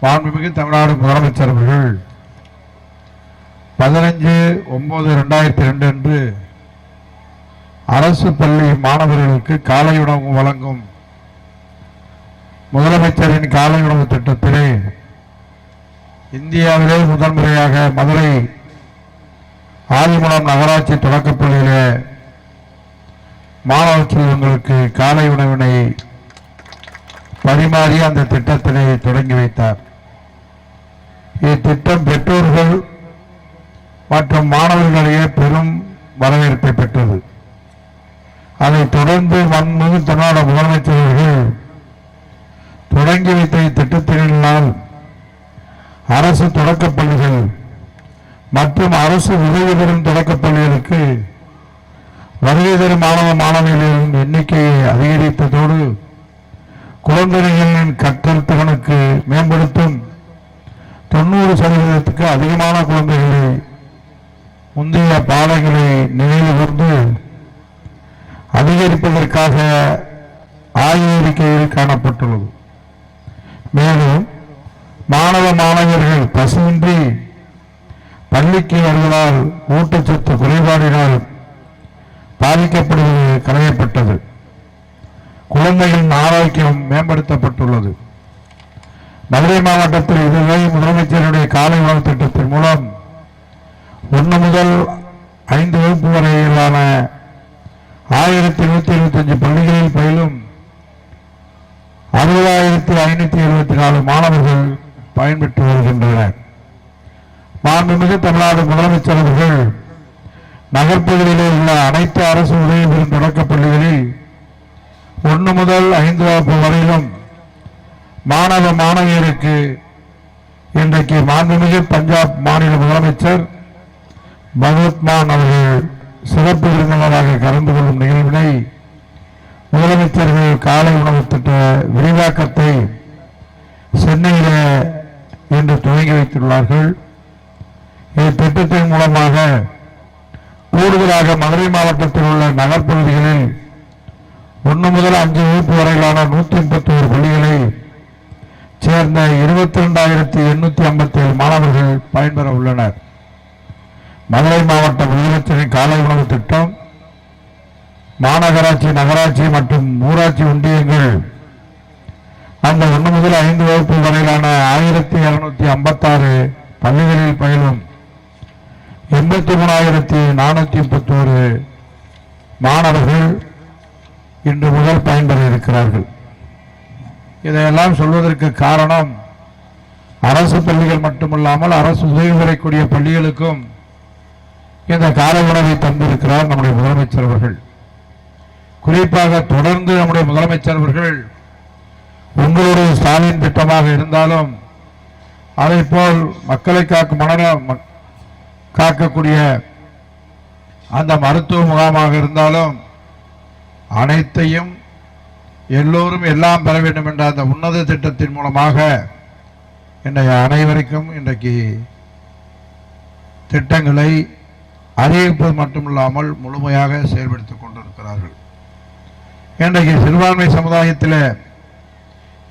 மாண்புமிகு தமிழ்நாடு முதலமைச்சர் அவர்கள் 15/9/2002 அன்று அரசு பள்ளி மாணவர்களுக்கு காலை உணவு வழங்கும் முதலமைச்சரின் காலை உணவு திட்டத்திலே இந்தியாவிலே முதன்முறையாக மதுரை ஆதிமடம் நகராட்சி தொடக்கப்பள்ளியிலே மாணவ செல்வங்களுக்கு காலை உணவினை பரிமாறி அந்த திட்டத்தினை தொடங்கி வைத்தார். இத்திட்டம் பெற்றோர்கள் மற்றும் மாணவர்களிடையே பெரும் வரவேற்பை பெற்றது. அதைத் தொடர்ந்து மாண்புமிகு தமிழ்நாடு முதலமைச்சர் அவர்கள் தொடங்கி வைத்த இத்திட்டத்தினால் அரசு தொடக்கப்பள்ளிகள் மற்றும் அரசு உதவி பெறும் தொடக்கப்பள்ளிகளுக்கு வருகை தரும் மாணவ மாணவிகளின் எண்ணிக்கையை அதிகரித்ததோடு குழந்தைகளின் கற்றல் திறனுக்கு மேம்படுத்தும் 90% அதிகமான குழந்தைகளை முந்தைய பாதைகளை நினைவு கூர்ந்து அதிகரிப்பதற்காக ஆய்வறிக்கையில் காணப்பட்டுள்ளது. மேலும் மாணவ மாணவர்கள் பசியின்றி பள்ளிக்கு வருவதால் ஊட்டச்சத்து குறைபாடினால் பாதிக்கப்படுவது களையப்பட்டது. குழந்தைகளின் ஆரோக்கியம் மேம்படுத்தப்பட்டுள்ளது. மதுரை மாவட்டத்தில் இதுவரை முதலமைச்சருடைய காலை உணவு திட்டத்தின் மூலம் 1 முதல் 5 வகுப்பு வரையிலான 1125 பள்ளிகளில் பயிலும் 60,574 மாணவர்கள் பயன்பெற்று வருகின்றனர். மாண்புமிகு தமிழ்நாடு முதலமைச்சர் அவர்கள் நகர்ப்பகுதியில் உள்ள அனைத்து அரசு உதவி பெறும் தொடக்கப் பள்ளிகளில் 1 முதல் 5 வகுப்பு வரையிலும் மாணவ மாணவியருக்கு இன்றைக்கு மாண்புமிகு பஞ்சாப் மாநில முதலமைச்சர் பகவத் மான் அவர்கள் சிறப்பு விருந்தினராக கலந்து கொள்ளும் நிகழ்வினை முதலமைச்சர்கள் காலை உணவு திட்ட விரிவாக்கத்தை சென்னையில் இன்று துவங்கி வைத்துள்ளார்கள். இத்திட்டத்தின் மூலமாக கூடுதலாக மதுரை மாவட்டத்தில் உள்ள நகர்ப்பகுதிகளில் 1 முதல் 5 வகுப்பு வரையிலான 131 பள்ளிகளை சேர்ந்த 22,857 மாணவர்கள் பயன்பெற உள்ளனர். மதுரை மாவட்ட முதலமைச்சரின் காலை உணவு திட்டம் மாநகராட்சி, நகராட்சி மற்றும் ஊராட்சி ஒன்றியங்கள் அந்த 1 முதல் 5 வகுப்பு வரையிலான 1,756 பள்ளிகளில் பயிலும் 83,431 மாணவர்கள் இன்று முதல் பயன்பெற இருக்கிறார்கள். இதையெல்லாம் சொல்வதற்கு காரணம் அரசு பள்ளிகள் மட்டுமல்லாமல் அரசு உதவி பெறக்கூடிய பள்ளிகளுக்கும் இந்த காலை உணவை தந்திருக்கிறார் நம்முடைய முதலமைச்சர் அவர்கள். குறிப்பாக தொடர்ந்து நம்முடைய முதலமைச்சர் அவர்கள் உங்களுடைய ஸ்டாலின் திட்டமாக இருந்தாலும் அதை போல் மக்களை காக்கக்கூடிய அந்த மருத்துவ முகாமாக இருந்தாலும் அனைத்தையும் எல்லோரும் எல்லாம் பெற வேண்டும் என்ற அந்த உன்னத திட்டத்தின் மூலமாக இன்றைய அனைவருக்கும் இன்றைக்கு திட்டங்களை அறிவிப்பது மட்டுமில்லாமல் முழுமையாக செயல்படுத்திக் கொண்டிருக்கிறார்கள். இன்றைக்கு சிறுபான்மை சமுதாயத்தில்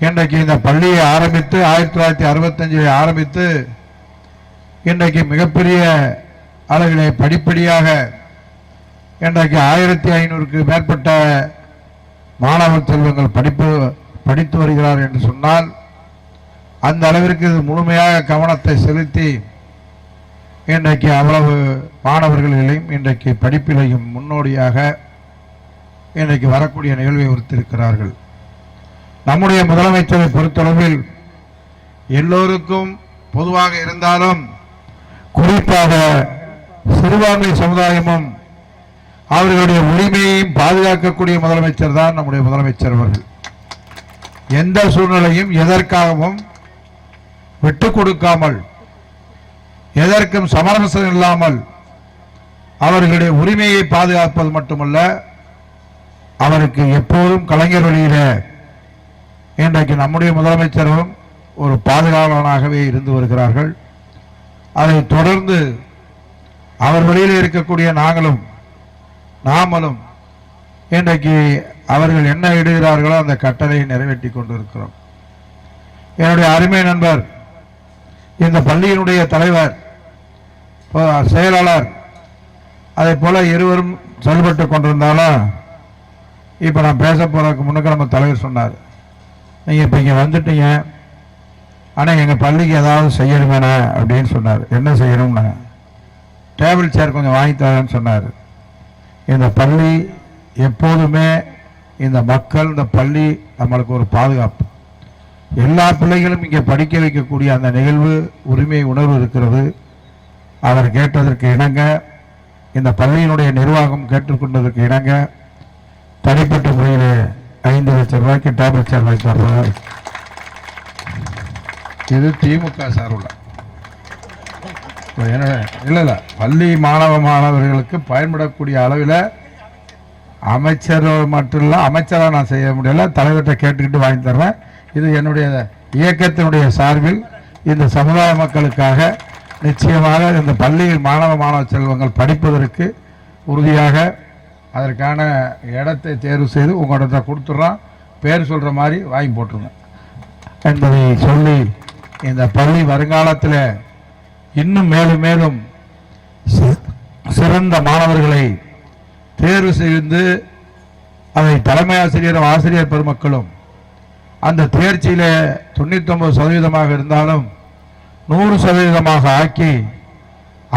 இன்றைக்கு இந்த பள்ளியை ஆரம்பித்து 1965 ஆரம்பித்து இன்றைக்கு மிகப்பெரிய அளவிலே படிப்படியாக இன்றைக்கு 1500க்கு மேற்பட்ட மாணவ செல்வங்கள் படித்து வருகிறார் என்று சொன்னால் அந்த அளவிற்கு முழுமையாக கவனத்தை செலுத்தி இன்றைக்கு அவ்வளவு மாணவர்களையும் இன்றைக்கு படிப்பிலையும் முன்னோடியாக இன்றைக்கு வரக்கூடிய நிகழ்வை ஒருத்திருக்கிறார்கள். நம்முடைய முதலமைச்சரை பொறுத்தளவில் எல்லோருக்கும் பொதுவாக இருந்தாலும் குறிப்பாக சிறுபான்மை சமுதாயமும் அவர்களுடைய உரிமையையும் பாதுகாக்கக்கூடிய முதலமைச்சர் தான் நம்முடைய முதலமைச்சர் அவர்கள். எந்த சூழ்நிலையும் எதற்காகவும் விட்டுக் கொடுக்காமல் எதற்கும் சமரசம் இல்லாமல் அவர்களுடைய உரிமையை பாதுகாப்பது மட்டுமல்ல, அவருக்கு எப்போதும் கலைஞர் வழியில இன்றைக்கு நம்முடைய முதலமைச்சரும் ஒரு பாதுகாவலனாகவே இருந்து வருகிறார்கள். அதை தொடர்ந்து அவர் வழியில் இருக்கக்கூடிய நாமளும் இன்றைக்கு அவர்கள் என்ன இடுகிறார்களோ அந்த கட்டளையை நிறைவேற்றி கொண்டிருக்கிறோம். என்னுடைய அருமை நண்பர் இந்த பள்ளியினுடைய தலைவர் செயலாளர் அதை போல இருவரும் செயல்பட்டு கொண்டிருந்தாலும் இப்போ நான் பேச போறதுக்கு முன்னுக்கு நம்ம தலைவர் சொன்னார், நீங்கள் இப்போ இங்கே வந்துட்டீங்க, ஆனால் எங்கள் பள்ளிக்கு ஏதாவது செய்யணுமேண்ணா அப்படின்னு சொன்னார். என்ன செய்யணும்னா டேபிள் சேர் கொஞ்சம் வாங்கி தரேன்னு சொன்னார். இந்த பள்ளி எப்போதுமே இந்த மக்கள், இந்த பள்ளி நம்மளுக்கு ஒரு பாதுகாப்பு. எல்லா பிள்ளைகளும் இங்கே படிக்க வைக்கக்கூடிய அந்த நிகழ்வு உரிமை உணர்வு இருக்கிறது. அவர் கேட்டதற்கு இணங்க, இந்த பள்ளியினுடைய நிர்வாகம் கேட்டுக்கொண்டதற்கு இணங்க தனிப்பட்ட முறையில் 5 லட்சம் ரூபாய்க்கு டேபிள் சேர் வாங்கி தர்றார். இது திமுக சார்பில் இல்லை பள்ளி மாணவர்களுக்கு பயன்படக்கூடிய அளவில் அமைச்சர் மட்டும் இல்லை, அமைச்சராக நான் செய்ய முடியல, தலைவர்கிட்ட கேட்டுக்கிட்டு வாங்கி தர்றேன். இது என்னுடைய இயக்கத்தினுடைய சார்பில் இந்த சமுதாய மக்களுக்காக நிச்சயமாக இந்த பள்ளியில் மாணவ செல்வங்கள் படிப்பதற்கு உறுதியாக அதற்கான இடத்தை தேர்வு செய்து உங்கள்கிட்ட கொடுத்துட்றோம், பேர் சொல்கிற மாதிரி வாங்கி போட்டுருங்க என்பதை சொல்லி, இந்த பள்ளி வருங்காலத்தில் இன்னும் மேலும் மேலும் சிறந்த மாணவர்களை தேர்வு செய்து அதை தலைமை ஆசிரியரும் ஆசிரியர் பெருமக்களும் அந்த தேர்ச்சியில் 99% இருந்தாலும் 100% ஆக்கி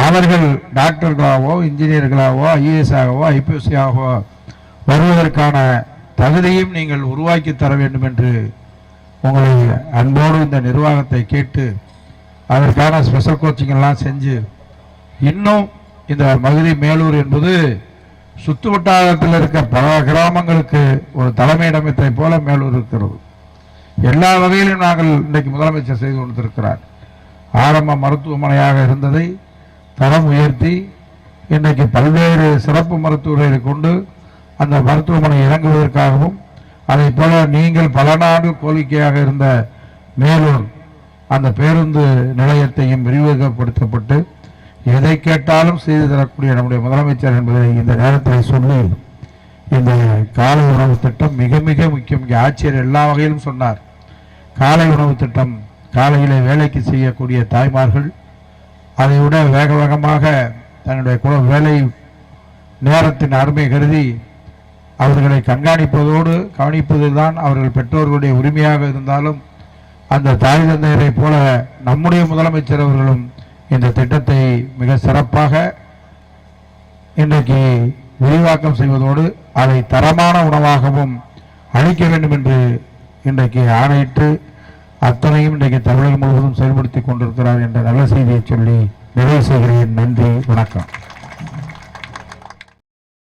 அவர்கள் டாக்டர்களாகவோ இன்ஜினியர்களாகவோ ஐஏஎஸ் ஆகவோ ஐபிஎஸ் ஆகவோ வருவதற்கான தகுதியும் நீங்கள் உருவாக்கி தர வேண்டும் என்று உங்களை அன்போடு இந்த நிர்வாகத்தை கேட்டு அதற்கான ஸ்பெஷல் கோச்சிங் எல்லாம் செஞ்சு, இன்னும் இந்த மகுதி மேலூர் என்பது சுற்று வட்டாரத்தில் இருக்க பல கிராமங்களுக்கு ஒரு தலைமையிடத்தை போல மேலூர் இருக்கிறது. எல்லா வகையிலும் நாங்கள் இன்றைக்கு முதலமைச்சர் செய்து கொண்டிருக்கிறார். ஆரம்ப மருத்துவமனையாக இருந்ததை தரம் உயர்த்தி இன்றைக்கு பல்வேறு சிறப்பு மருத்துவர்களை கொண்டு அந்த மருத்துவமனை இறங்குவதற்காகவும், அதை போல நீங்கள் பல நாடு கோரிக்கையாக இருந்த மேலூர் அந்த பேருந்து நிலையத்தையும் விரிவாக்கப்படுத்தப்பட்டு எதை கேட்டாலும் செய்து தரக்கூடிய நம்முடைய முதலமைச்சர் என்பதை இந்த நேரத்தில் சொல்லி, இந்த காலை உணவு திட்டம் மிக மிக முக்கியம். இங்கே ஆட்சியர் எல்லா வகையிலும் சொன்னார். காலை உணவு திட்டம், காலையிலே வேலைக்கு செய்யக்கூடிய தாய்மார்கள் அதை விட வேக வேகமாக தன்னுடைய வேலை நேரத்தின் அருமை கருதி அவர்களை கண்காணிப்பதோடு கவனிப்பதுதான் அவர்கள் பெற்றோர்களுடைய உரிமையாக இருந்தாலும், அந்த தாய் தந்தையரை போல நம்முடைய முதலமைச்சர் அவர்களும் இந்த திட்டத்தை மிக சிறப்பாக இன்றைக்கு விரிவாக்கம் செய்வதோடு அதை தரமான உணவாகவும் அளிக்க வேண்டும் என்று இன்றைக்கு ஆணையிட்டு அத்தனையும் இன்றைக்கு தமிழகம் முழுவதும் செயல்படுத்தி கொண்டிருக்கிறார் என்ற நல்ல செய்தியை சொல்லி நிறைவு செய்கிறேன். நன்றி, வணக்கம்.